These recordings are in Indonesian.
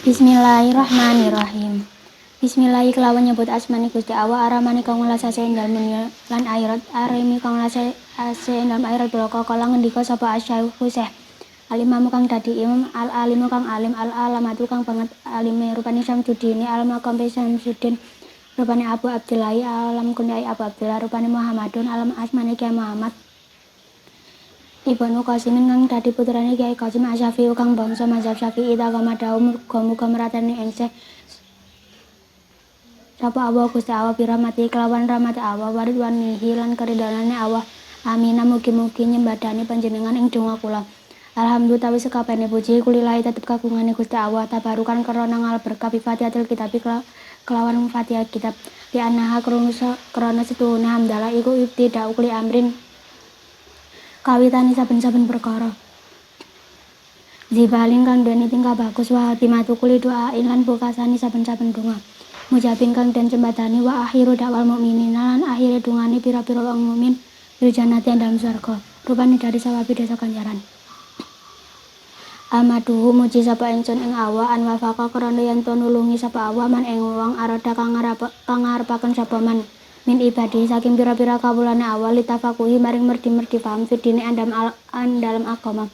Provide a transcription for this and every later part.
Bismillahirrahmanirrahim. Bismillahi kelawan nyebut asmani Gusti Allah aramani kang welasase endal dunya lan akhirat arimi kang welasase endal akhirat bloko kala ngendika sapa asyaihu Syekh alimamu kang dadi imam al alimu kang alim al alamatu kang banget alime rupane Syamsuddin al maqam Syamsuddin rupane Abu Abdillah alam kunyai Abu Abdillah rupane Muhammadun alam asmani Kyai Muhammad Ibnu Qasimin kang dadi putrane Kyai Qasim Asy-Syafi'i kang bangsa mazhab Syafi'i tagamadahu muga-muga meratani ing sapa Allah Gusti Allah birahmati kelawan rahmati Allah waridwanihi lan keridhanane Allah amina mugi-mugi nyembadani panjenengan ing donga kula alhamdulillah wis sakabehane puji kulilahi tetep kagungane Gusti Allah tabarukan krana ngal berkah bi Fatihatul Kitab kelawan Fatihah kitab bi annaha krana setuhune hamdalah iku ibtida'u kuli amrin kawitane saben-saben perkara zibalin kang duweni tingkah bagus wa hatimatu kuli doain lan bukasani saben-saben donga mujabin kang den jembatani wa akhiru dakwal mukminin lan akhire dungane pira-pira wong mukmin bil jannati dalam surga rupane dari sawabi desa ganjaran amaduhu muji sapa ingsun ing Allah an wafaqa krana yen to nulungi sapa Allah man ing wong arada kang ngarepaken sapa man min ibadi saking pira-pira kawulane Allah litafakuhi maring merdi-merdi paham fidine dalam agama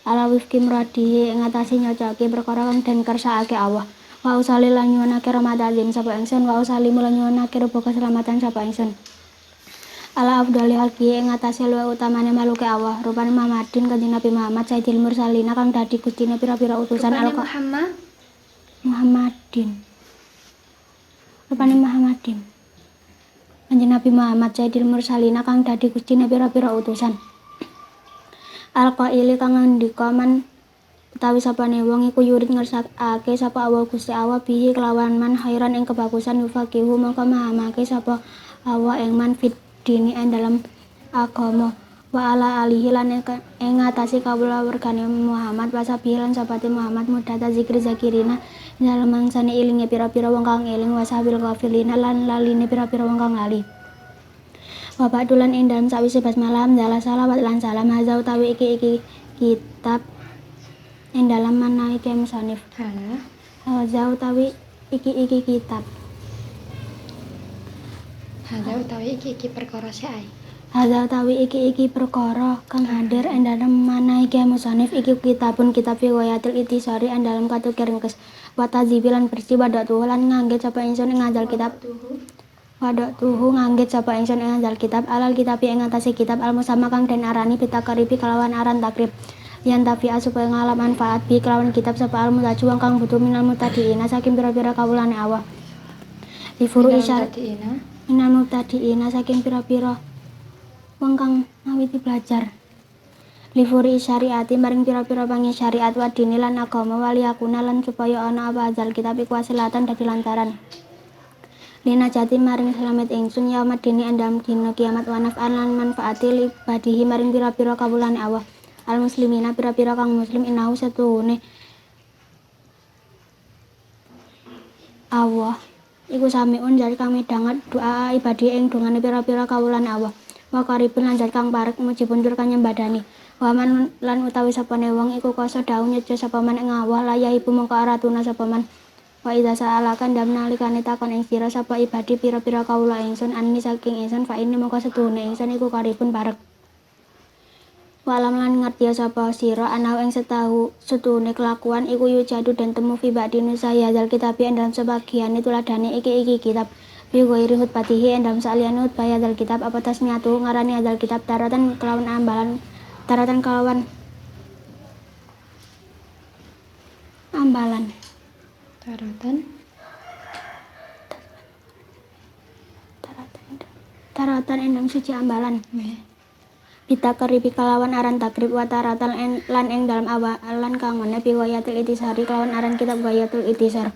ala wifki muradihi ing atase nyocoke perkara kang den kersakake Allah wa usali lan nyuwunake rahmatan sapa ingsun wa usali lan nyuwunake rupa keselamatan sapa ingsun ala afdhali haqi ing atase luwih utamane maluke Allah rupane Muhammadin kanjeng Nabi Muhammad sayyidil mursalina kang dadi gustine pira-pira utusan Muhammadin kanjeng Nabi Muhammad sayyidil mursalina kang dadi gustine pira-pira utusan al-qaili kang ngendika man utawi sapane wong iku yurid ngersakake sapa Allah Gusti Allah bihi kelawan man khairan ing kebagusan yufaqihu mongko mahamake sapa Allah ing man fit dini dalam agama wa ala alihi lan ing ngatasi kawula wergane Muhammad wasabi lan sabate Muhammad mudata zikri zakirina dalem mangsane ilinge pira-pira wong kang eling wasabil ghafilina lan laline pira-pira wong kang lali wa ba'dulan ing dalem sawise basmalah hamdalah salawat lan salam haza utawi iki kitab ing dalem manawi musannif haza utawi iki kitab Hadza utawi iki perkara sae. Hadza utawi iki perkara kang hadir ing dalem manahi musannif iki kitabun kitab riwayatil itisari ing dalem katukir ringkes wa tadzibilan bersih wadatuh lan ngangge sapa ingsun ing ngajal kitab wadatuhu ngangge sapa ingsun ing ngajal kitab alal kitab ing atase kitab al musamma kang den arani bitakaribi kelawan aran takrib yen tafi'a supaya ngalam manfaat bi kelawan kitab sapa al mutajuang kang butuh minal mutadiina saking pira-pira kawulane Allah di furu isyar minal mutadiina saking pira-pira wong kang ngawiti belajar livuri syariati maring pira-pira pangi syariat wa dini lan agama wali akuna lan supaya ana apa azal kitab iku wasilatan dadi lantaran lina jati maring selamat ingsun yaumad dini endam dina kiamat wa naf'an lan manfaati li badihi maring pira-pira kawulane Allah al muslimina pira-pira kang muslim inahu satuhune Allah iku samiun jari kang midhanget doa ibadi ing dongane pira-pira kawulane Allah wa qaribun lan jari kang parek mujibun tur kang nyembadani wa man lan utawi sapane wong iku koso dawu nyejo sapa man ing Allah layah ibu mongko aratuna sapa man wa idza sa'alakan dam nalikane takon ing sira sapa ibadi pira-pira kawula ingsun anni saking ingsun fa ini mongko setuhune ingsun iku qaribun parek walam lan ngerti sapa sira ana ing setuhune kelakuan iku yujadu den temu fi ba'dinu sayadzal kitab ing dalam sebagiane tuladane iki kitab bi ghairi hutbatihi ing dalam saliyane hutbah yadzal kitab apa tasmiyatu ngarani adzal kitab taratan kelawan ambalan taratan endam suci ambalan Pita keribi kelawan aran takrib wataratan lan ing dalam awalan kang meneh biwayatil itisari kelawan aran kitab wayatul itisar.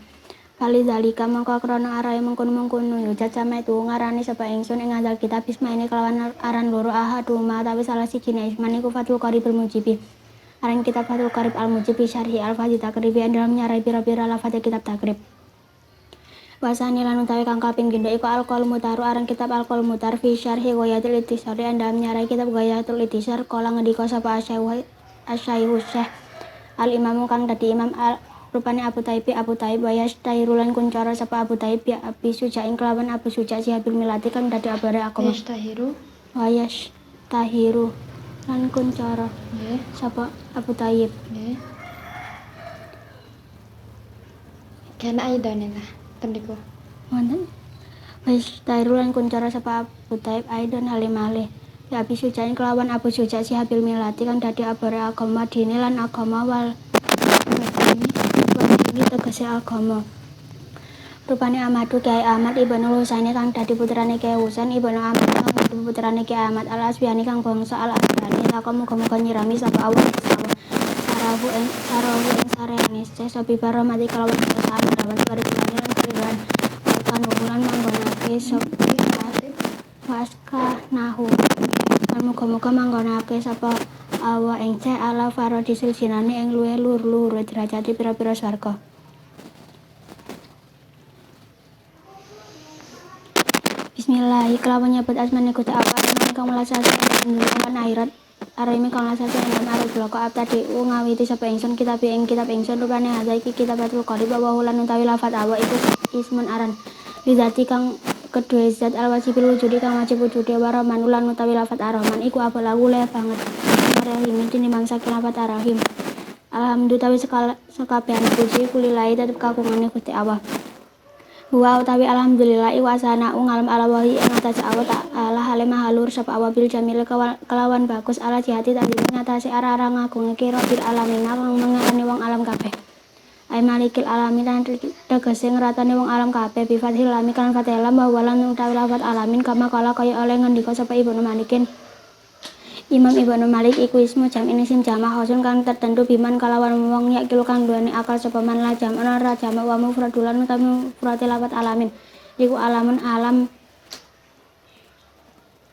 Kali zalika mongko krana arahe mengkono-mengkono yujat sampe tu ngarani sapa ingsun ing ngandal kitab ismaine kelawan aran loro ahaduma tapi salah sijine isman iku Fathul Qarib al-Mujibi. Aran kitab Fathul Qarib al-Mujibi syarhi al-Fadhi takribi dalam nyarai pira-pira lafadz kitab takrib. Wasani lan utawi kang kaping gendho iku Al-Qaul Mutaru aran kitab Al-Qaul Mutar fi syarhi Ghayatul Itisar dalam nyarai kitab Ghayatul Itisar kala ngendika sapa Asy-Syaikh Al-Imam kang dadi imam rupane Abu Taib wayas tahirulan kuncara sapa Abu Taib ya Abi Sujain kelawan Abu Suja Sihabil Milati kang dadi abare agama wayas tahiru lan kuncara sapa Abu Taib Kana aidan lah tendiku. wonten wayas tahiru lan kuncara sapa Abu Taib aidan halimale ya Abi Sujain kelawan Abu Suja Sihabil Milati kang dadi abare agama dini lan agama wal ini tegese agama. Rupane Ahmadu Kyai Ahmad Ibnu Husaini kang dadi putrane Kyai Husain Ibnu Ahmad kang dadi putrane Kyai Ahmad Al-Asbihani kang bangsa Al-Asbihani takon muga-muga nyirami sapa Allah sarahu ing sareane sapi baromati kalawan kesalahan dawan karibulan lan karibulan kan wulan manggonake waska nahu lan muga-muga manggonake sapa Allah ing ala faradisil jinane ing luwih lur-lur derajate pira-pira swarga. Bismillahi kelawan nyebut asmane Gusti Allah kang melasati lan akhirat arime kang melasati lan arep bloko abtadi ngawiti sapa ingsun kitab ingsun rupane hadza iki kitab Fathul Qarib wa lan utawi lafaz Allah iku ismun aran bizati kang kedue zat al-wasibil wujudi kang wajib wujude warahman lan utawi lafaz ar-rahman iku abalagu le banget rahim tinimbang saking lafaz ar-rahim. Alhamdulillah sekabehane puji kulilahi tetep kagungane Gusti Allah. Wa utawi alhamdulillah iku asana ngalam ala wahi ing atase Allah ta'ala halimah halur sapa Allah bil jamil kelawan bagus ala jihati tadi ngatasi ara-ara ngagungake Rabbil alamin kang mengarani wong alam kabeh. Ai malikil alamin lan tegese ngratane wong alam kabeh bi fathil lam kan fathil lam wa lan utawi lafat alamin kama kala kaya oleh ngendika sapa Ibnu Malikin. Imam Ibnu Malik iku ismu jam ini sim jama khosun kang tertentu biman kalawan wong yakil kang duweni akal sapa man la jam ana ra jam wa mufradulan utawi mufrad lafat alamin iku alamun alam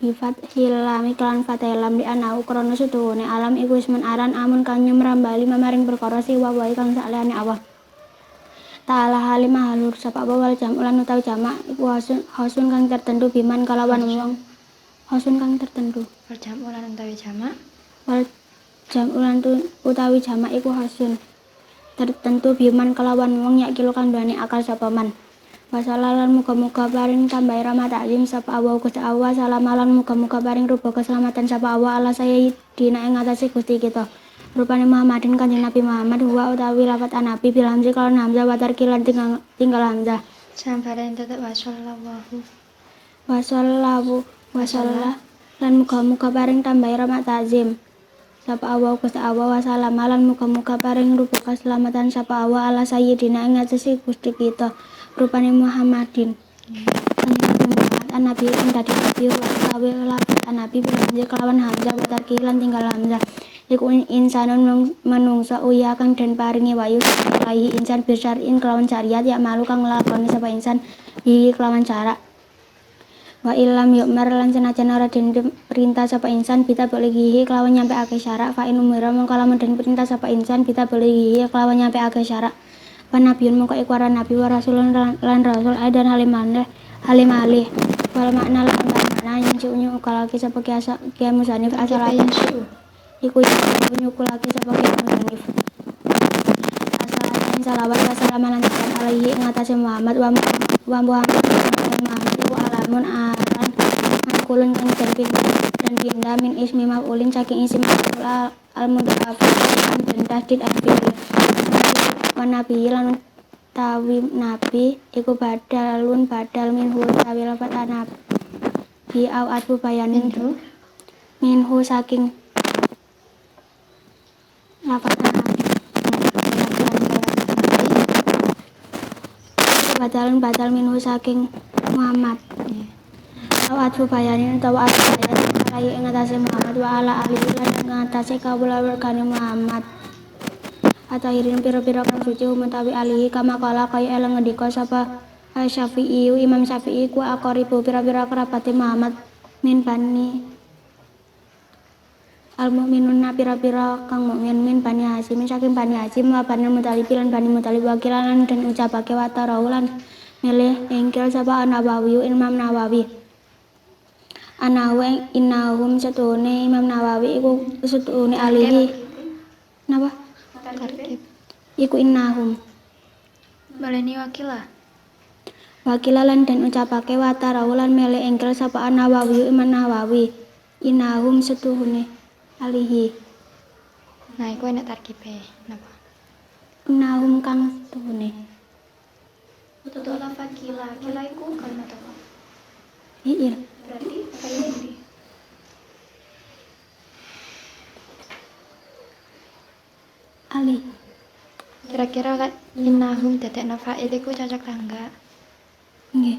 bifat hilami kelan fatelam di anau krana setuhune alam iku ismun aran amun kang nyemrambali mamaring perkara siwa wae kang saliyane Allah ta'ala halimah halur sapa wal jam ulan utawi jamak iku khosun kang tertentu biman kalawan wong khosun kang tertentu Wal jam ulan utawi jamak. Wal jam ulan utawi jamak iku hasun tertentu biman kelawan wong yakil kang duweni akal sapa man. Wasalalan muga-muga paring tambahi rahmat taklim sapa Allah Gusti Allah salamalan muga-muga paring rupa keselamatan sapa Allah ala sayyidina ing atase Gusti kita. Rupane Muhammadin Kanjeng Nabi Muhammad wa utawi lafat anabi bil hamzah kalawan hamzah wa tarkilan tinggal hamzah. Samparen tetep wasallallahu. Wasallah lan muga-muga paring tambahi rahmat takzim sapa Allah Gusti Allah wa salamalan muga-muga paring rupa keselamatan sapa Allah ala sayyidina ing atase Gusti kita rupane Muhammadin Kanjeng Nabi ing dadi nabi wa utawi lafat anabi bil kelawan hamzah wa tarkilan tinggal hamzah iku insanun manungsa uya kang den paringi wayu lahi insan bisyar'in kelawan syariat ya malu kang nglakoni sapa insan iki kelawan cara wa illam yu'mar lan senajan ora den perintah sapa insan kita boleh kelawan nyampe akeh syarat fa in umira mongko lamun den perintah sapa insan kita boleh kelawan nyampe akeh syarat panabiyun mongko iku aran nabi wa rasulun lan rasul dan halim alih wal makna lan makna yang ciunyu kalaki sapa kiai musanif asalaten iku nyukulake sapa kiai musanif asalaten salawat wa salam lan alaihi ing atase Muhammad wa Muhammad iku alamun aran kulun kang dan pindah min ismi maf'ulin saking isim maf'ul al-mudhaf dan tasdid al-fi'il wa nabi lan tawi nabi iku badal minhu tawi lafat nabi au atbu bayanin minhu saking lafat nabi badal minhu saking Muhammad Atfu bayanin utawa atfu bayanin alai ing atase Muhammad wa ala alihi lan ing atase kawulawargane Muhammad atahirin pira-pira kang suci mutawi alihi kama kala kaya eleng ngendika sapa Syafi'i Imam Syafi'i ku aqaribu pira-pira kerabate Muhammad min bani al-mu'minuna pira-pira kang mukmin min bani Hasyim saking bani Hasyim wa bani Muthalib lan bani Muthalib wakilan dan ucapake wa tarawulan milih engkel sapa Nawawi Imam Nawawi anahu innahum setune Imam Nawawi iku setune alihi napa Tarkib. iku innahum Baleni wakilah. wakilan dan ucapake wa tarawulan milih engkel sapa Nawawi Imam Nawawi innahum setune alihi Nah, iku enak tarkibe. Napa? innahum kang setune Betul lafaz kila. Kila iku kalimat apa? fi'il Berarti fa'il ini. ali Kira-kira lek innahum dadekno fa'il iku cocok ta enggak? nggih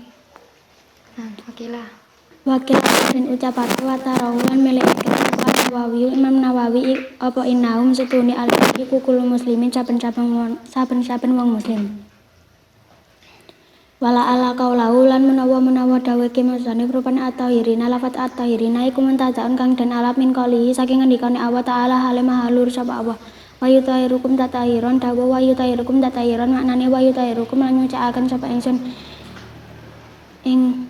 Nah, wakilah. wakilan dan ucapake wa tarawulan milih engkel sapa Nawawi Imam Nawawi apa innahum setune alihi iku kullu muslimin saben-saben wong muslim wala ala kaulahu lan menawa dawe kemusane rupane at-tahirina lafat at-tahirina iku muntazaun kang den alap min qalihi saking ngendikane Allah taala hale mahalur sapa Allah wa yutahirukum tatahiron dawa wa yutahirukum tatahiron maknane wa yutahirukum lan nyucikaken sapa ingsun ing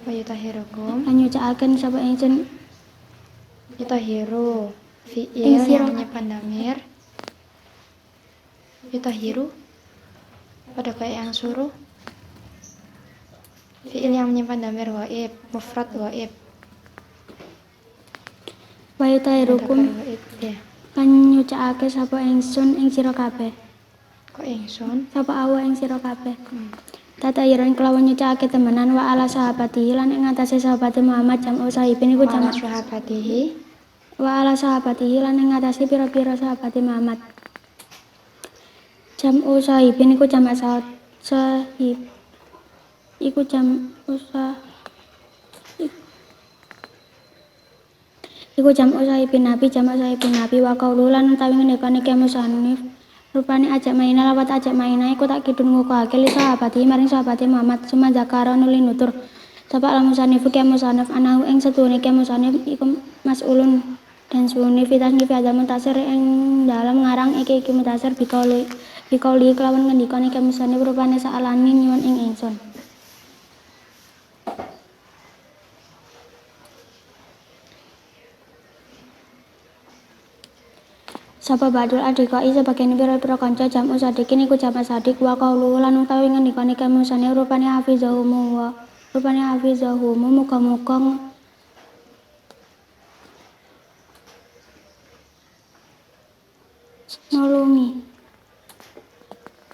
Wa yutahirukum. lan nyucikaken sapa ingsun Yutahiru. Fi'il Ing sira. yang menyimpan damir. Yutahiru. Pada kayak yang suruh. Fi'il yang menyimpan damir waib, mufrad waib. wa yutahirukum Mudzakkar waib. Ya. lan nyucikake sapa ingsun ing sira kabeh Kok ingsun? sapa Allah ing sira kabeh tatahiron kelawan nyucikake temenan wa ala sahabatihi lan ing atase sahabate Muhammad jam'u sahibin iku Wa ala jam' sahabatihi. wa ala sahabatihi lan ing atase pira-pira sahabate Muhammad jam'u sahibin iku jamak sahib iku jam'u iku jam'u sahibin nabi jamak sahibin nabi wa qaulu lan utawi ngendikane musannif rupane ajak maina lawat ajak maina iku tak kidun ngukake li sahabati maring sahabate Muhammad suma zakara nuli nutur sapa al musannif musannif anahu ing setune musannif iku mas'ulun dan sunni fitas ni fi'al muntasir ing dalam ngarang iki muntasir bikauli kelawan ngendikane musannif rupane sa'alani nyuwun ing ingsun sapa badul adhikai sebagian pira-pira kanca jam'u sadikin iku jamak sadik wa qaulu lan utawi ngendikane musannif rupane hafizahumu muga-muga nulungi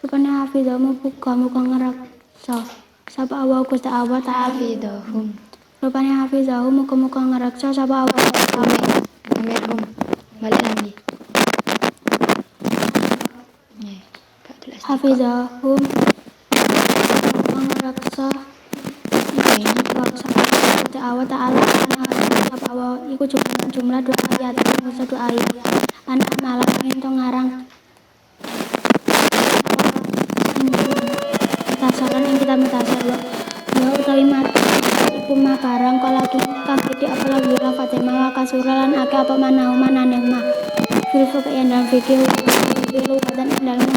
rupane hafizahumu muga-muga ngreksa sapa Allah Gusti Allah ta'ala Hafidhahum. rupane hafizahu muga-muga ngreksa sapa Allah Amirhum. Balik lagi. Nih, gak jelas. hafizahum ngreksa Allah ta'ala sapa Allah iku jumlah dua ayat satu ayat an malah ento ngarang mutasaran ing kita mutasar wa utawi mati iku mah barang kalaki kang gede apa lagi Fatimah wa kasura lan akeh apa manau manane mah filsuf yang dalam fikih bilu badan dalam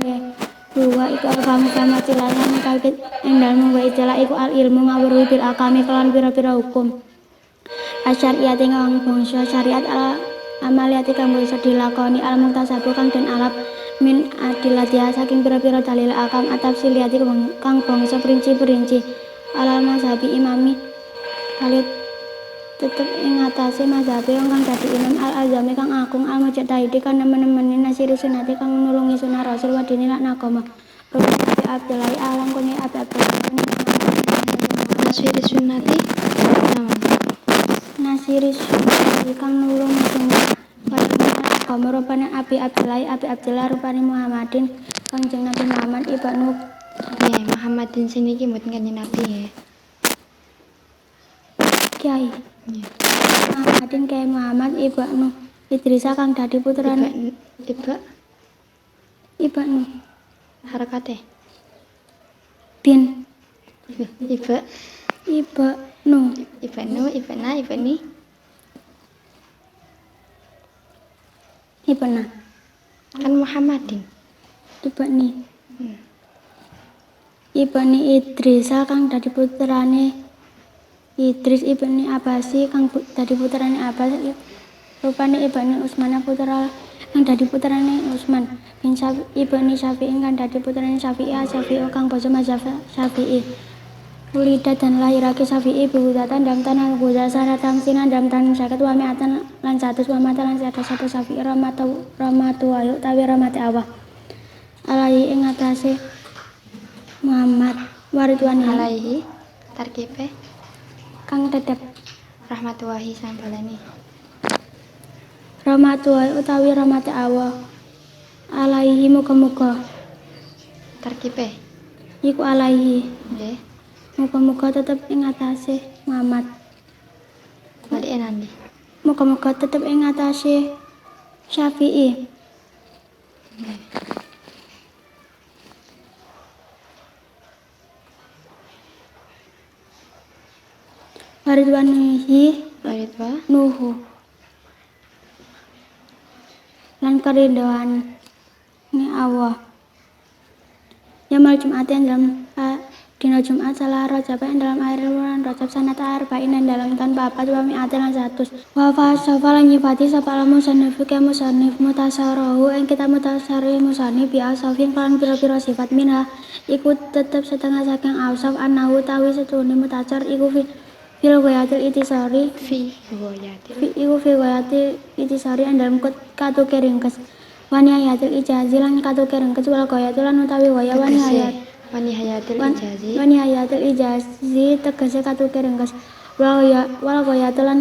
dua iku alfam sama cilanan kalkit ing dalem wa istilah iku al ilmu ngawruhi bil akami kelan pira-pira hukum asyariyati kang bangsa syariat al amaliyati kang bisa dilakoni al muktasabu kang den alap min adilatiha saking pira-pira dalil akam atafsiliyati kang bangsa perinci-perinci alal mazhabi imami halit tetep ing atase mazhabe kang dadi imam al azami kang agung al mujtahidi kang nemen-nemeni nasiri sunati kang nulungi sunah rasul wa dini lan agama Rabi Abdullah alam kuni Abdullah Nasiri sunnati. Nawan. nasiri sunati kang nulungi sunah wa dini lan agama rupane Abi Abdullah rupane Muhammadin Kanjeng Nabi Muhammad ibnu Nih, Muhammadin sini ki mboten kanjeng Nabi ya. Kiai Nggih. Muhammadin Kiai Muhammad Ibnu Idrisa kang dadi putrane Ibnu harakate. bin Ibnu, ibna, ibni. Ibna Kan Muhammadin. Ibni Hmm. Ibni Idrisa kang dadi putrane Idris Ibni Abasi kang dadi putrane Abbas rupane Ibni Utsman putra kang dadi putrane Utsman bin Ibni Syafi'i kang dadi putrane Syafi'i Syafi'i kang basa mazhab Syafi'i Ulida dan lahirake Syafi'i bihudatan dalam tanah Buddha sanatan sinan dalam tanah sakit wamiatan lan 100 wamiatan lan 100 Syafi'i ramatu wayu tawi ramati Allah alaihi ing atase Muhammad waridwani Alaihi tarkibe kang tetep rahmatullahi sambalani. rahmatullahi utawi rahmati Allah alaihi muga-muga Tarkibe. iku alaihi Nggih. muga-muga tetep ing atase Muhammad Balik nanti. muga-muga tetep ing atase Syafi'i waridwanihi Waridwa. nuhu lan kerinduan ni Allah yamal Jumat yang dalam dina Jumat salah Rajab yang dalam akhir bulan Rajab sanat arba'in yang dalam tanpa apa dua mi'atin lan 100 wa sofa lan nyifati sapa al musannif ke musannif mutasarahu yang kita mutasari musannif bi asafin kan pira-pira sifat minha ikut tetep setengah saking ausaf anahu tawi setune mutasar iku fil ghayatil itisari Fi goyatil. iku fi ghayatil itisari yang dalam katuke ringkes wani ayatil ijazi lan katuke ringkes wal ghayatil lan utawi waya wani ayat Wani hayatil ijazi. wani ayatil ijazi tegese katuke ringkes wal ghayatil lan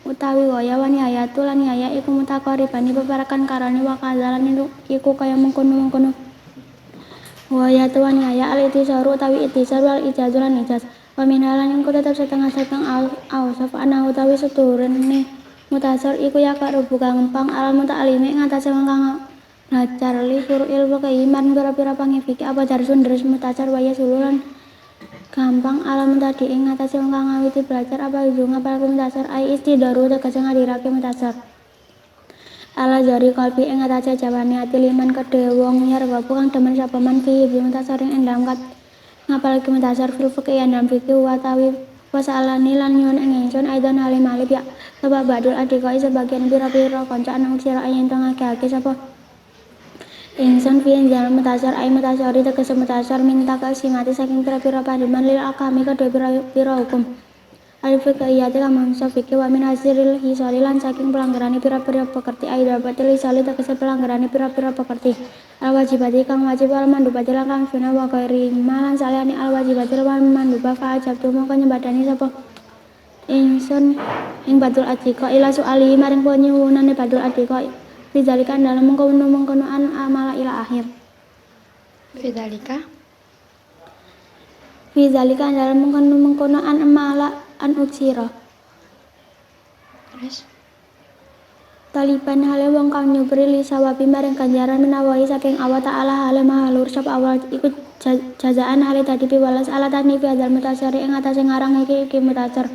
utawi waya wani ayatul lan ya iku mutakaribani peparakan karane wa kadzalan iku kaya mengkono-mengkono waya tuan ya al itisaru utawi itisar wal ijazul lan ijaz wa minalan iku tetep setengah-seteng ausaf ana utawi seturune mutasar iku ya karubu gampang alam ta'alime ngatasi kang belajar li furu ilmu keiman pira-pira pangifiki apa darsun deres mutasar waya sululan gampang alam tadi ing ngatasi kang ngawiti belajar apa ujung ngapalake mutasar ai istidaru tegese ngadirake mutasar ala jari kalbi ing ngatasi jawani ati liman kedhe wong nyar wabu kang demen sapa man fi mutasaring ing dalam ngapalake mutasar fil fikih dalam fikih watawi wasalani lan nyuwun ing ingsun aidan halim alif ya sebab badul adikoi sebagian pira-pira kanca anak sira yen tengake sapa ingsun fi dalam mutasar ai mutasari tegese mutasar minta kasimati saking pira-pira padiman lil akami kedhe pira hukum alif fikiyate kamangsa fikih wa min hasilil hisali lan saking pelanggarane pira-pira pekerti ai dapatil hisali tegese pelanggarane pira-pira pekerti al wajibati kang wajib al mandubati lan kang sunah wa ghairi malan saliyane al wajibati lan manduba fa ajabtu mongko nyembadani sapa ingsun ing badul adika ila suali maring penyuwunane badul adika rizalika dalam mengkono-mengkonoan amala ila akhir Fidzalika. rizalika dalam mengkono-mengkonoan amala an utsira Terus taliban hale wong kang nyupri li sawabi maring ganjaran menawi saking Allah taala hale mahalur sapa awal iku jazaan hale tadi piwalas ala tani fi hadzal mutasari ing atase ngarang iki mutasar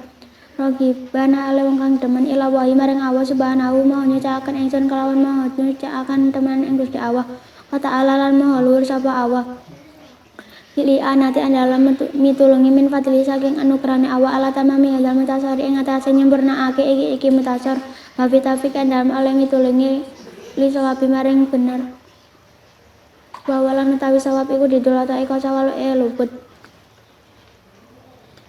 rogiban hale wong kang demen ila wahi maring Allah subhanahu mau nyecakaken ingsun kelawan mau nyecakaken temen ing Gusti Allah wa taala lan mahalur sapa Allah li anati andalam mitulungi min fadli saking anugerahane Allah ala tamami hadzal mutasari ing atase nyempurnaake iki mutasar wa fitafik dalam oleh mitulungi li sawabi maring bener wawalan utawi sawab iku didolata iko sawal luput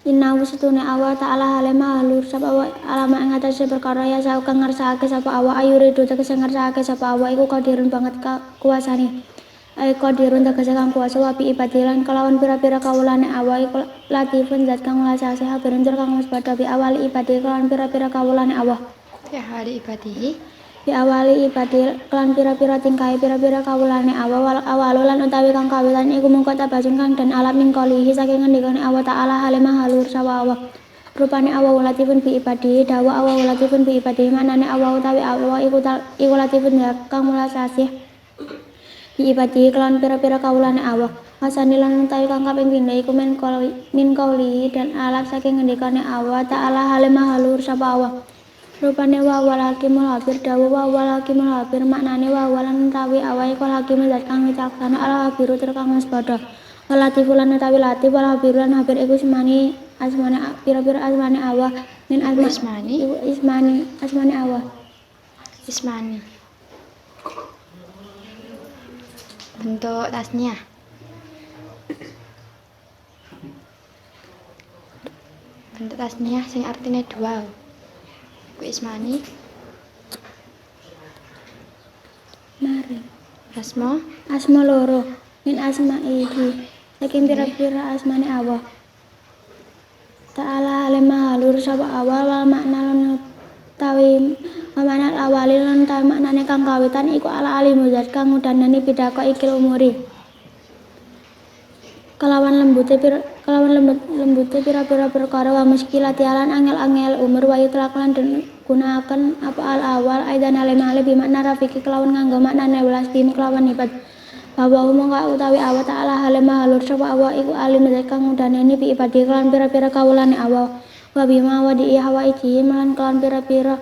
innahu setune Allah ta'ala hale mahalur sapa wa alama ing atase perkara ya sa kang ngersakake sapa Allah ayuridu tegese ngersakake sapa Allah iku qadirun banget kuasane ai qadirun tegese kang kuasa wa bi ibadilan kelawan pira-pira kawulane Allah iku latifun zat kang welasase habirun kang wis padha bi awali ibadi kelawan pira-pira kawulane Allah ya hari ibadihi. di awali ibadi kelan pira-pira tingkai pira-pira kawulane awalulan utawi kang kawitan iku mungko tabasun kang dan alam min qalihi saking ngendikane Allah taala halimah halur sawa Allah Rupane Allah latifun bi ibadihi dawa Allah latifun bi ibadihi manane Allah utawi Allah iku latifun kang mulasasih bi ibadihi kelawan pira-pira kawulane Allah. Wasani lan utawi kang kaping pindho iku min qaulihi dan alaf saking ngendikane Allah ta'ala halimah halur sapa Allah. Rupane wa wal hakimul habir dawa wa wal hakimul habir maknane wa walan utawi Allah iku hakim zat kang wicaksana al habiru tur kang waspada. Latiful lan utawi latif wal habir lan habir iku asmane pira-pira asmane Allah min asmane Allah. Ismani. Bentuk tasniah. Bentuk tasniah sing artine dua. Ku ismani. Mari. Asma Loro min asma'ihi saking pira-pira asmane Allah. Ta'ala halimah halur sapa awal wal makna lan utawi makna awali lan utawi maknane kang kawitan iku ala alimu zat kang ngudanani pidako ikil umuri. Kelawan lembute pira-pira perkara wa muskilati alan angel-angel umur wa yutlaq lan den gunakaken apa al awal aidan alimale bi makna rafiki kelawan nganggo maknane welas tim kelawan ibat. Bahwa mongko utawi Allah ta'ala halimah halur sapa Allah iku alim zat kang ngudanani bi ibadi kelawan pira-pira kawulane Allah. Wa bima wa di hawa iki lan kelawan pira-pira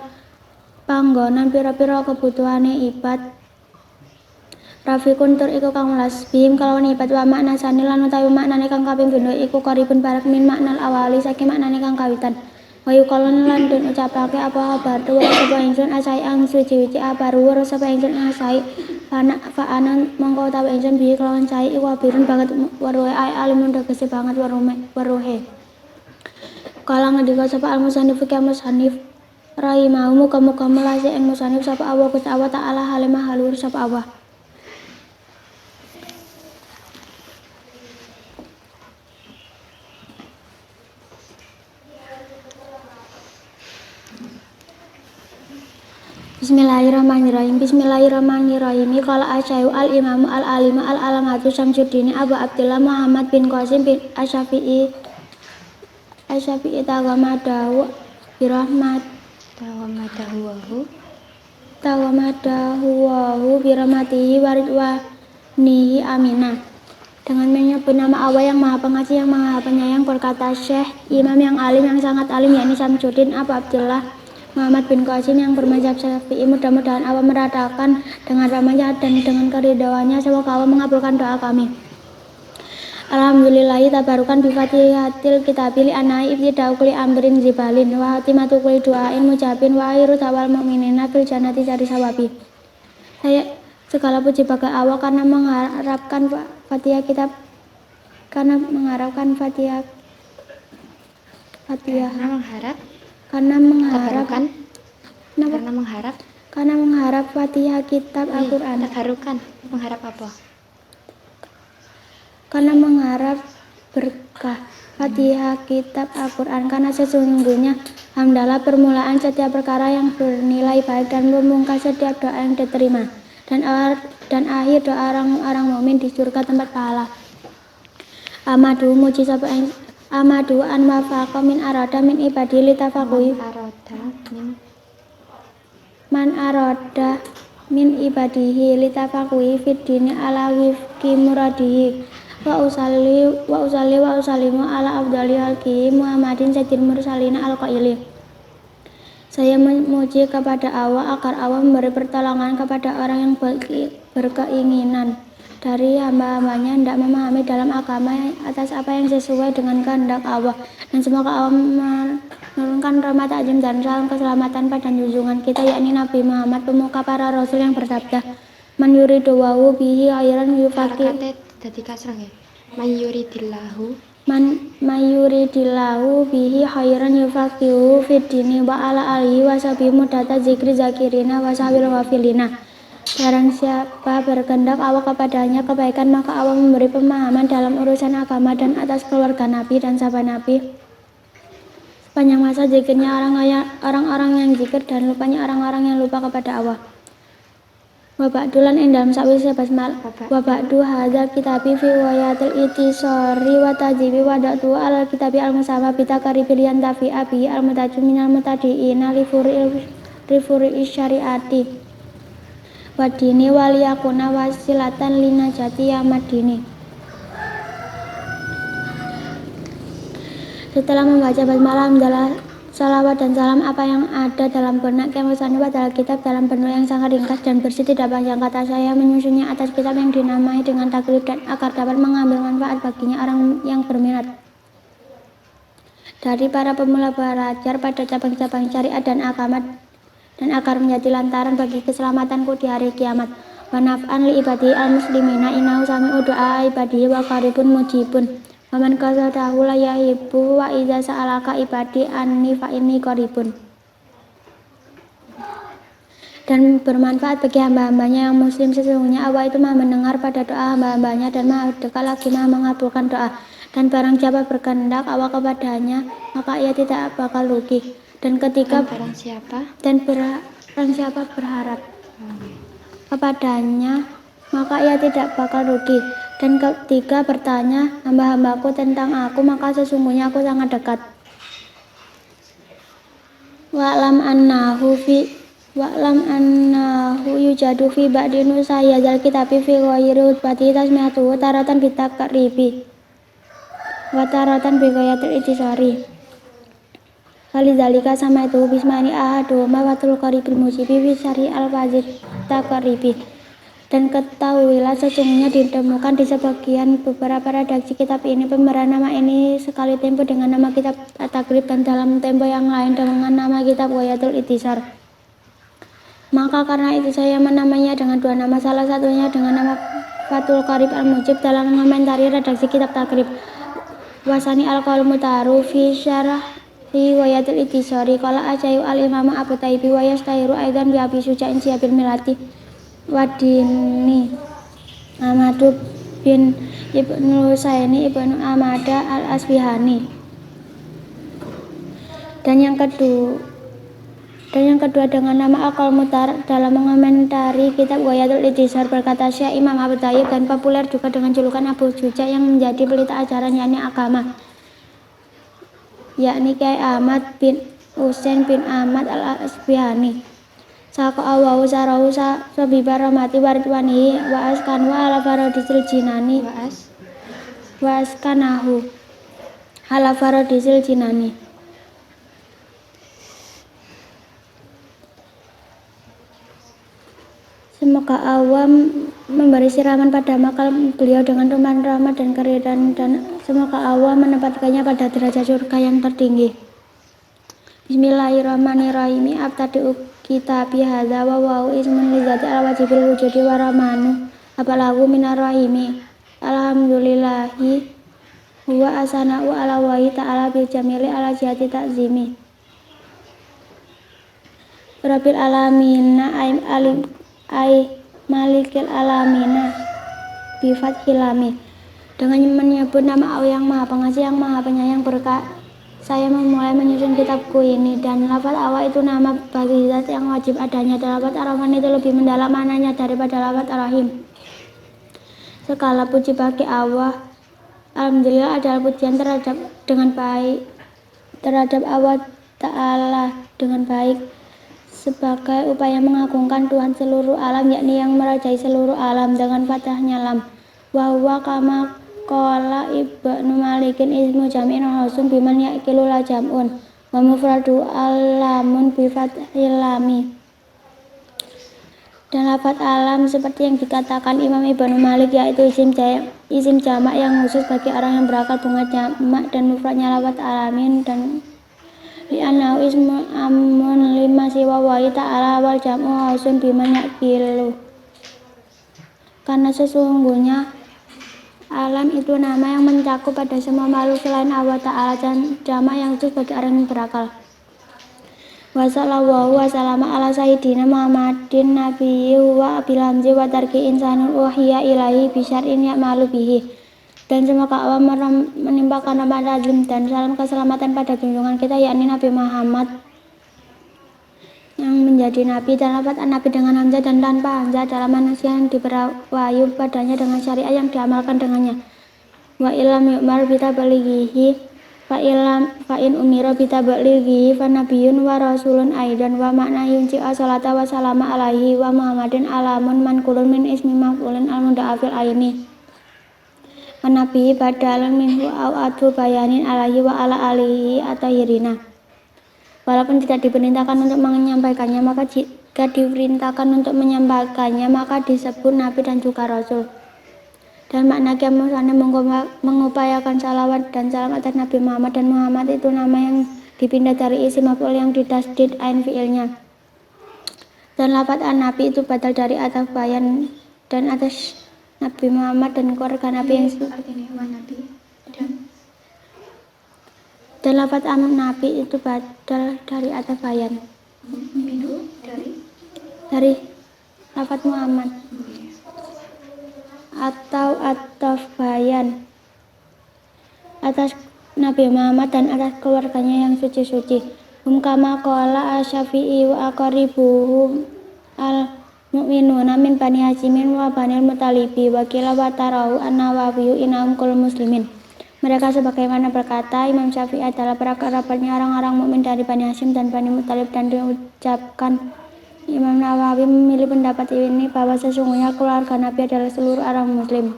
panggonan pira-pira kebutuhane ibad. Rafiqun tur iku kang welas bim kelawan ibad wa makna sani lan utawi maknane kang kaping pindho iku qaribun barak min maknal awali saking maknane kang kawitan. Wa yuqalun lan den ucapake apa kabar wa sapa ingsun asai ang suci-suci apa ruwur sapa ingsun asai fa'anan mongko utawi ingsun bi kelawan cai iku abirun banget waruhe alimun tegese banget waruhe. Kala ngendika sapa al musannif ka musannif rahimahu muga-muga melase ing musannif sapa Allah Gusti Allah ta'ala halimah halur sapa Allah. Bismillahirrahmanirrahim. Qala asy-syaikh al-imam al-alim al-alamatu Syamsuddin Abu Abdillah Muhammad bin Qasim bin Asy-Syafi'i tawamadahu birahmat tawamadahu birahmatihi waridwanihi aminah. Dengan menyebut nama Allah yang Maha Pengasih yang Maha Penyayang, berkata Syekh Imam yang alim yang sangat alim yakni Syamsuddin Abu Abdillah Muhammad bin Qasim yang bermadzhab Syafi'i. Mudah-mudahan Allah meratakan dengan rahmat dan dengan keridhaannya. Semoga Allah mengabulkan doa kami. Alhamdulillahi tabarukan bi fatihatil kitabil anai ibtida'u kulli amrin zibalin wa hatimatu kulli du'ain mujabin wa akhiru dawal mu'minina fil jannati cari sawabi. Segala puji bagi Allah karena mengharapkan Fatihah kitab Al-Qur'an. Mengharap apa? Karena mengharap berkah Fatihah kitab Al-Qur'an, karena sesungguhnya hamdalah permulaan setiap perkara yang bernilai baik dan pemungkas setiap doa yang diterima dan akhir doa orang-orang mukmin di surga tempat pahala. Amadu muji sapa amadu an wafaqa min arada min ibadi litafaqui man arada min ibadihi litafaqui fid dini ala wifqi muradihi wa usallimu ala afdali halqi Muhammadin sayyidil mursalina al-qaili. Saya memuji kepada Allah agar Allah memberi pertolongan kepada orang yang berkeinginan dari hamba-hambanya hendak memahami dalam agama atas apa yang sesuai dengan kehendak Allah, dan semoga Allah menurunkan rahmat azim dan salam keselamatan pada junjungan kita yakni Nabi Muhammad pemuka para rasul yang bersabda man yuriduwahu bihi khairan yufaqih dadi kasrah nggih. Mayuridillahu bihi khairan yufaqihu fid dini wa ala alihi wa sahbihi mudata zikri zakirina wa sahbil wafilina. Barang siapa berkehendak Allah kepadanya kebaikan, maka Allah memberi pemahaman dalam urusan agama dan atas keluarga Nabi dan sahabat Nabi. Sepanjang masa zikirnya orang-orang yang zikir dan lupanya orang-orang yang lupa kepada Allah. Wa ba'du lan ing dalem sawise basmal Wa wa ba'du hadzal kitabi fi wayatil itisari wa tajibi wa da'tu al kitabi al musamma bi takaribil yantafi abi al mutajim minal mutadiina li furi syariati wa dini wal yakuna wasilatan linajati yamadini. Setelah membaca basmalah, hamdalah, salawat dan salam apa yang ada dalam benak Kemusani adalah kitab dalam bentuk yang sangat ringkas dan bersih, tidak panjang kata. Saya menyusunnya atas kitab yang dinamai dengan takrib dan agar dapat mengambil manfaat baginya orang yang berminat dari para pemula belajar pada cabang-cabang syariat dan agamat, dan agar menjadi lantaran bagi keselamatanku di hari kiamat. Wa naf'an li ibadi al muslimina innahu sami'u du'a ibadi wa qaribun mujibun. Waman qasadahu la yahibu wa idza sa'alaka ibadi anni fa inni qaribun. Dan bermanfaat bagi hamba-hambanya yang muslim, sesungguhnya Allah itu maha mendengar pada doa hamba-hambanya dan maha dekat lagi maha mengabulkan doa. Dan barang siapa berkehendak Allah kepadanya, maka ia tidak bakal rugi. Dan ketika barang siapa berharap kepadanya, maka ia tidak bakal rugi. Dan ketika bertanya hamba-hambaku tentang aku, maka sesungguhnya aku sangat dekat. Wa'lam annahu yujadu fi ba'di nusayadzal kitabi fi ghairi hutbati tasmiyatuhu taratan bitakribi wa taratan bi ghayatil itisari. Walidzalika sama itu bismani ahaduma watul qaribil musibi fi syari al-fazid takribi. Dan ketahuilah sesungguhnya ditemukan di sebagian beberapa redaksi kitab ini pemberian nama ini sekali tempo dengan nama kitab At-Takrib dan dalam tempo yang lain dengan nama kitab Ghayatul Itisar. Maka karena itu saya menamainya dengan dua nama, salah satunya dengan nama Fathul Qarib Al-Mujib dalam mengomentari redaksi kitab Takrib, wasani al-qaul mutaru fi syarah fi Ghayatul Itisari qala ajayu al-imam Abu Taibi wa yastahiru aidan bi Abi Syuja'in Siyabil Milati Wadini Ahmadu bin Ibnu Husaini Ibnu Amada al-Asbihani. Dan yang kedua dengan nama Al-Qaul Mutar dalam mengomentari kitab Ghayatul Itisar, berkata Syekh Imam Abu Tayyib, dan populer juga dengan julukan Abu Syuja yang menjadi pelita ajaran yakni agama, yakni Kiai Ahmad bin Husain bin Ahmad al-Asbihani. Saka awahu sarahu sabibar rahmati waridwani wa askan wa ala faradisil jinani wa askanahu ala faradisil jinani. Semoga Allah memberi siraman pada makal beliau dengan tumpahan rahmat dan keridhaan, dan semoga Allah menempatkannya pada derajat surga yang tertinggi. Bismillahirrahmanirrahim. Abtadi'u kitabi hadza wa wa'u ismun li dzati al-wajibil wujudi wa rahmanu abalahu minar rahimi. Alhamdulillahi huwa asana'u ala wahi ta'ala bil jamili ala jihati ta'zimi. Rabbil alamina ay malikil alamina bi fathil lam. Dengan menyebut nama Allah yang Maha Pengasih, yang Maha Penyayang, berkah saya memulai menyusun kitabku ini. Dan lafaz Allah itu nama bagi zat yang wajib adanya, dan lafaz Ar-Rahman itu lebih mendalam maknanya daripada lafaz Ar-Rahim. Segala puji bagi Allah. Alhamdulillah adalah pujian terhadap Allah Ta'ala dengan baik sebagai upaya mengagungkan Tuhan seluruh alam, yakni yang merajai seluruh alam, dengan fathahnya lam. Wa huwa kama qala Ibnu Malikin ismu jam'in hausum biman yaqilu la jam'un wa mufradu alamun bi fathil lami. Dan lafaz alam seperti yang dikatakan Imam Ibnu Malik, yaitu isim jamak yang khusus bagi orang yang berakal, bunga jamak, dan mufradnya lafaz alamin. Dan li'annahu ismu amun lima siwa wahi ta'ala wal jam'u hausum biman yaqilu, karena sesungguhnya alam itu nama yang mencakup pada semua makhluk selain Allah Ta'ala, dan jamak yang khusus bagi orang yang berakal. Wa sallallahu wa sallama ala sayyidina Muhammadin nabiyyi wa bil hamzi wa tarki insanul uhiya ilahi bisyar'in ya'malu bihi. Dan semoga Allah menimpakan rahmat azim dan salam keselamatan pada junjungan kita, yakni Nabi Muhammad, yang menjadi nabi, dan lafaz an-nabi dengan hamzah dan tanpa hamzah adalah manusia yang diberi wahyu padanya dengan syariat yang diamalkan dengannya. Wa ilam yu'mar bitabalighihi fa in umira bitabalighihi fa nabiyyun wa rasulun aidan wa makna yunji'a salata wa salama alaihi wa muhammadin alamun mankulun min ismi maf'ulin al-mudha'afil aini wa nabiyyi badalun minhu au adu bayanin alaihi wa ala alihi atahirina. Walaupun tidak diperintahkan untuk menyampaikannya, maka jika diperintahkan untuk menyampaikannya, maka disebut nabi dan juga rasul. Dan makna Qiyam Musani mengupayakan salawat dan salam atas Nabi Muhammad, dan Muhammad itu nama yang dipindah dari isim maf'ul yang ditasdid ain fi'ilnya. Dan lafaz an-nabi itu badal dari ataf bayan dan atas Nabi Muhammad dan keluarga Nabi yang dan lafaz an-nabi itu badal dari ataf bayan dari lafaz Muhammad atau ataf bayan atas Nabi Muhammad dan atas keluarganya yang suci-suci. Kama qala asy-Syafi'i wa aqribuhum al-mu'minuna min bani Hasyimin wa banil Muttalibi wa qila wa tarahu an-Nawawi innahum kul muslimin. Mereka sebagaimana berkata Imam Syafi'i adalah para kerabatnya orang-orang mukmin dari Bani Hasyim dan Bani Muttalib, dan diucapkan Imam Nawawi memilih pendapat ini bahwa sesungguhnya keluarga Nabi adalah seluruh orang muslim.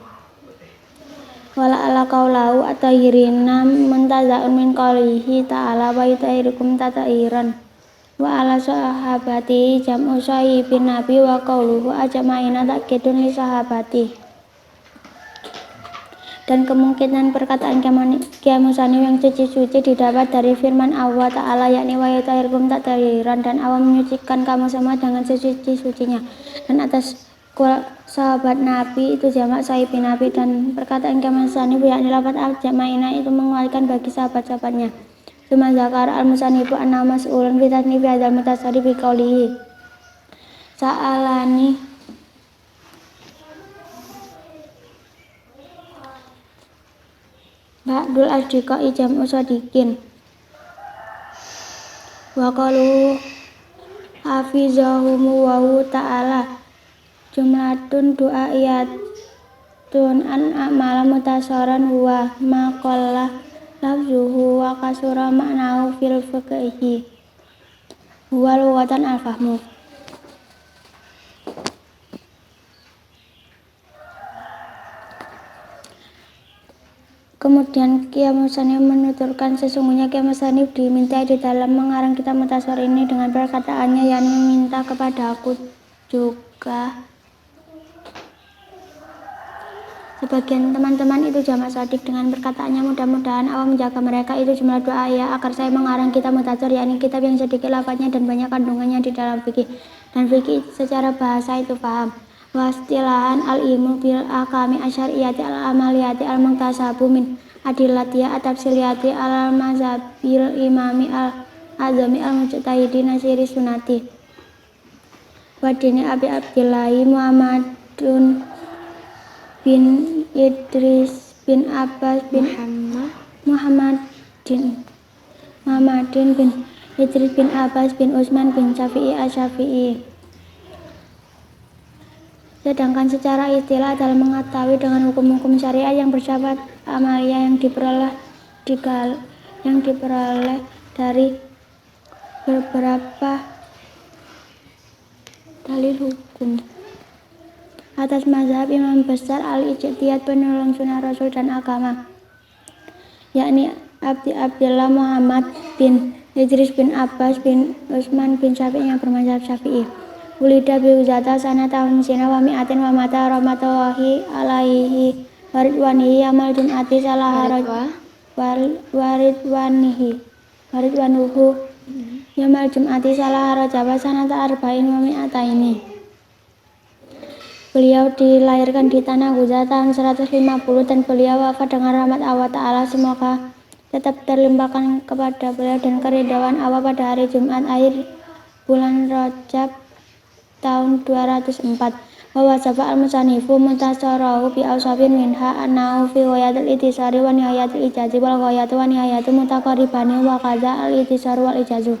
Wala ala qaulahu atahirina muntazaun min qaulihi ta'ala wa yutahirukum tatairan. Wa ala sahabati jam'u sahibin nabi wa qauluhu ajma'ina ta'kidun li sahabati. Dan kemungkinan perkataan Qiyam Musani yang suci-suci didapat dari firman Allah Ta'ala, yakni wa yutahirukum tatairan, dan Allah menyucikan kamu semua dengan sesuci-sucinya. Dan atas sahabat Nabi itu jamak sahibin Nabi, dan perkataan Qiyam Musani yakni lafaz al-jama'ina itu menguatkan bagi sahabat-sahabatnya. Tsumma zakara al-musannifu anna mas'ulun bi tasnifi hadzal mutasarrif bi qoulihi sa'alani ba'dul asdiqai jam'u shadiqin wa qalu hafizahumu wa ta'ala jumlatun du'aiyatun an a'mala mutasaran wa maqalla lafzuhu wa kasura ma'nahu fil fiqhi huwa lughatan al-fahmu. Kemudian Qiyam Musani menuturkan sesungguhnya Qiyam Musani diminta di dalam mengarang kitab Mutasar ini dengan perkataannya, yakni meminta kepada aku juga. Sebagian teman-teman itu jamak shadik dengan perkataannya mudah-mudahan Allah menjaga mereka, itu jumlah doa ya agar saya mengarang kitab Mutasar, yakni kitab yang sedikit lafadznya dan banyak kandungannya di dalam fikih. Dan fikih secara bahasa itu paham. Wastilahan al-ilmu bil ahkami asyariyati al-amaliyati al-muktasabu min adillatiyah at-tafsiliyati al-mazhabil imami al-azami al-mujtahidi nasiri sunati wadini abi abdillahi Muhammadun bin Idris bin Abbas bin Muhammadin bin Idris bin Abbas bin Utsman bin Syafi'i asy-Syafi'i. Sedangkan secara istilah adalah mengetahui dengan hukum-hukum syariat yang bersifat amalia yang diperoleh dari beberapa dalil hukum atas mazhab imam besar al-ijtihad penolong sunnah rasul dan agama, yakni Abdullah Muhammad bin Idris bin Abbas bin Utsman bin Syafi'i yang bermazhab Syafi'i. Ulida biuzata sanata hamsina wa mi'atin wa mata rahmatullahi alaihi waridwanihi yamal jum'ati salaharaj waridwanuhu yamal jum'ati salaharaj wa sanata arba'in wa mi'ataini. Beliau dilahirkan di Tanah Guza tahun 150 dan beliau wafat dengan rahmat Allah Ta'ala semoga tetap terlimpahkan kepada beliau dan keridhaan Allah pada hari Jumat akhir bulan Rajab tahun 204. Wa wasafa al-musannifu mutasarahu bi awsafin minha annahu fi ghayatil itisari wa nihayatil ijazi wal ghayatu wa nihayatu mutaqarribani wa qadza al-itisar wal ijazu.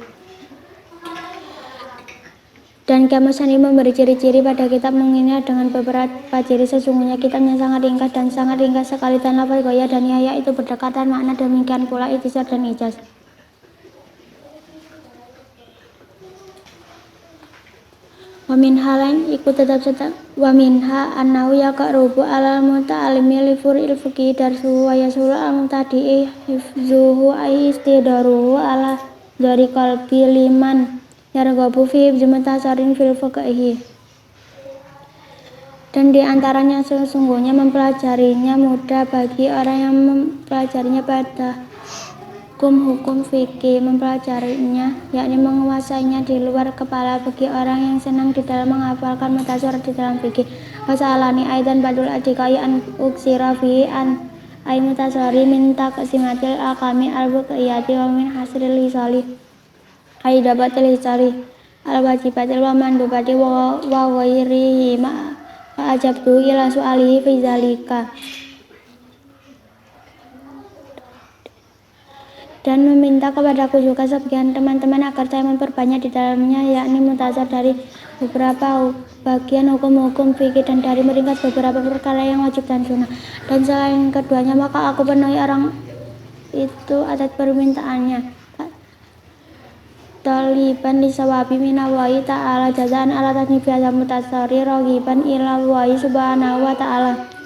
Dan Kiamusani memberi ciri-ciri pada kitab mengingat dengan beberapa ciri. Sesungguhnya kitabnya sangat ringkas dan sangat ringkas sekali, dan lafaz goya dan yaya itu berdekatan makna, demikian pula itisar dan ijaz. Waminha lain ikut tetap waminha annahu yaqrubu alal muta'allimi li fur'il fiqhi darsuhu wa yasulu al mutadi'i hifzuhu ay istidaruhu ala dari qalbi liman yarghabu fi jumatasarin fil fiqhi. Dan di antaranya sesungguhnya mempelajarinya mudah bagi orang yang mempelajarinya pada hukum fikih, mempelajarinya yakni menguasainya di luar kepala bagi orang yang senang di dalam menghafalkan mutasar di dalam fikih. Wasalani aidan badul adikai an uksira fi an ay mutasari min taqsimatil alqami al-buqiyati wa min hasril hisali ay dabatil hisali al-wajibatil wa mandubati wa ghairihi ma ajabtu ila su'alihi fi zalika. Dan meminta kepadaku juga sebagian teman-teman agar saya memperbanyak di dalamnya, yakni mutasar dari beberapa bagian hukum-hukum fikih dan dari meringkas beberapa perkara yang wajib dan sunnah. Dan selain keduanya maka aku penuhi orang itu atas permintaannya. Taliban lisawabi minallahi ta'ala jazaan ala tasnifi azam mutasari rogiban ila wahi subhanahu wa ta'ala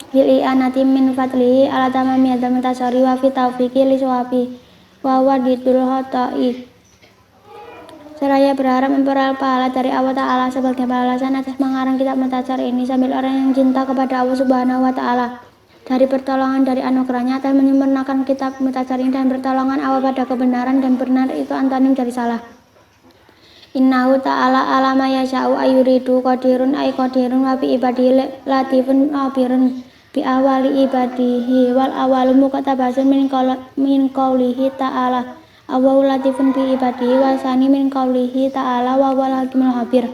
bil i'anati min fadlihi ala tamami azam mutasari wa fi taufiqi lisawabi wa wadidul hota'i. Seraya berharap memperoleh pahala dari Allah Ta'ala sebagai balasan atas mengarang kitab mutasar ini, sambil orang yang cinta kepada Allah Subhanahu wa Ta'ala dari pertolongan dari anugerahnya akan menyempurnakan kitab mutasar ini, dan pertolongan Allah pada kebenaran, dan benar itu antonim dari salah. Innahu ta'ala alama yasha'u ayuridu qadirun ay qadirun wa bi ibadihi latifun abirun bi awali ibadihi wal awalu muqtabasun min qawlihi ta'ala Allahu latifun bi ibadihi wa sani min qawlihi ta'ala wa wal hakimul habir.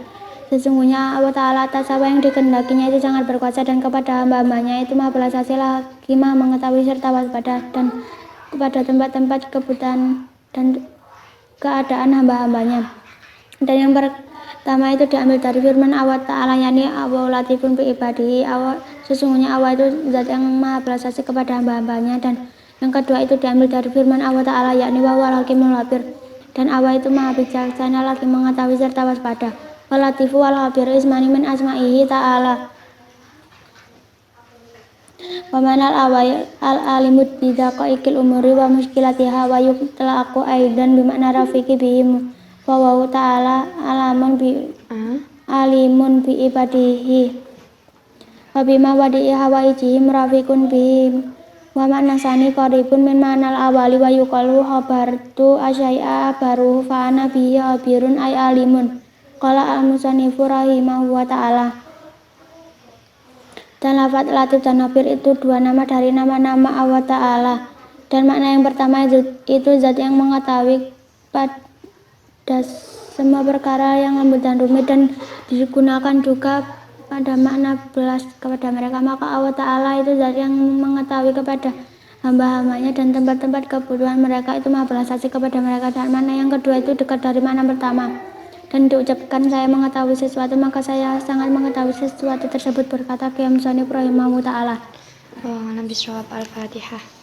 Sesungguhnya Allah Ta'ala atas apa yang dikehendakinya itu sangat berkuasa, dan kepada hamba-hambanya itu maha belas asih lagi maha mengetahui serta waspada, dan kepada tempat-tempat kebutuhan dan keadaan hamba-hambanya. Dan yang pertama itu diambil dari firman Allah Ta'ala, yakni Allah latifun bi ibadihi, sesungguhnya Allah itu zat yang maha belas asih kepada hamba-hambanya. Dan yang kedua itu diambil dari firman Allah Ta'ala, yakni wa wal hakimul habir, dan Allah itu maha bijaksana lagi mengetahui serta waspada. Walatifu wal habir ismani min asma'ihi ta'ala wa manal awai al-alimud bidaqaikil umuri wa muskilatiha wa yutlaqu aidan bimakna rafiqi bihim wa wa ta'ala alimun bi ibadihi wa bima wadi'i hawaijihim rafiqun bihim wa makna sani qaribun min manal awali wa yuqalu habartu asyai'a baruhu fa ana bihi habirun ay alimun. Qala al-musannifu rahimahu wa ta'ala. Dan lafaz latif dan habir itu dua nama dari nama-nama Allah Ta'ala. Dan makna yang pertama itu zat yang mengetahui pada semua perkara yang lembut dan rumit, dan digunakan juga pada makna belas kepada mereka. Maka Allah Ta'ala itu zat yang mengetahui kepada hamba-hambanya dan tempat-tempat kebutuhan mereka, itu maha belas asih kepada mereka. Dan makna yang kedua itu dekat dari makna pertama. Dan diucapkan saya mengetahui sesuatu, maka saya sangat mengetahui sesuatu tersebut, berkata Qiyam Musannif rahimahu ta'ala. Wa alam bisawab. Al-Fatihah.